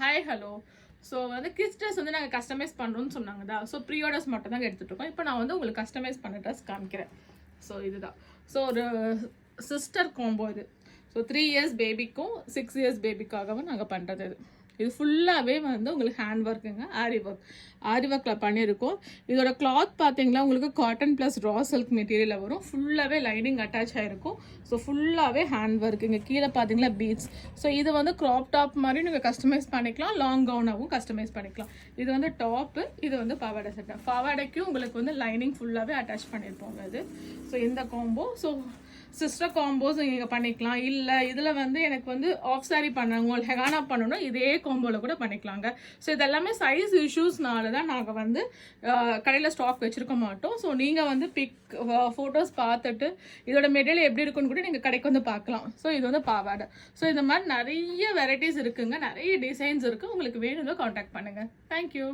Hi hello. So வந்து kids dress வந்து நாங்கள் கஸ்டமைஸ் பண்ணுறோன்னு சொன்னாங்க தான். ஸோ ப்ரீ ஆர்டர்ஸ் மட்டும் தாங்க எடுத்துகிட்டு இருக்கோம். இப்போ நான் வந்து உங்களுக்கு கஸ்டமைஸ் பண்ண ட்ரெஸ் காமிக்கிறேன். ஸோ இதுதான். ஸோ ஒரு சிஸ்டர் காம்போ இது. ஸோ 3 இயர்ஸ் பேபிக்கும் 6 இயர்ஸ் பேபிக்காகவும் நாங்கள் பண்ணுறது இது ஃபுல்லாகவே வந்து உங்களுக்கு ஹேண்ட் ஒர்க்குங்க. ஆரி ஒர்க்கில் பண்ணியிருக்கோம். இதோட கிளாத் பார்த்தீங்கன்னா உங்களுக்கு காட்டன் ப்ளஸ் ரா சில்க் மெட்டீரியலில் வரும். ஃபுல்லாகவே லைனிங் அட்டாச் ஆகிருக்கும். ஸோ ஃபுல்லாகவே ஹேண்ட் ஒர்க்குங்க. கீழே பார்த்தீங்கன்னா பீட்ஸ். ஸோ இது வந்து க்ராப் டாப் மாதிரி நீங்கள் கஸ்டமைஸ் பண்ணிக்கலாம், லாங் கவுனாகவும் கஸ்டமைஸ் பண்ணிக்கலாம். இது வந்து டாப்பு, இது வந்து பாவாடை செட்டு. பாவாடைக்கும் உங்களுக்கு வந்து லைனிங் ஃபுல்லாகவே அட்டாச் பண்ணியிருப்போங்க இது. ஸோ இந்த காம்போ. ஸோ சிஸ்டர் காம்போஸ் நீங்கள் பண்ணிக்கலாம். இல்லை இதில் வந்து எனக்கு வந்து ஆஃப் சாரி பண்ணாங்க, ஹெகானா பண்ணணும், இதே காம்போவில் கூட பண்ணிக்கலாங்க. ஸோ இதெல்லாமே சைஸ் இஷ்யூஸ்னால தான் நாங்கள் வந்து கடையில் ஸ்டாக் வச்சுருக்க மாட்டோம். ஸோ நீங்கள் வந்து ஃபோட்டோஸ் பார்த்துட்டு இதோட மெட்டீரியல் எப்படி இருக்குன்னு கூட நீங்கள் கடைக்கு வந்து பார்க்கலாம். ஸோ இது வந்து பாவாடை. ஸோ இந்த மாதிரி நிறைய வெரைட்டிஸ் இருக்குங்க, நிறைய டிசைன்ஸ் இருக்குது. உங்களுக்கு வேணும்னா காண்டாக்ட் பண்ணுங்கள். தேங்க்யூ.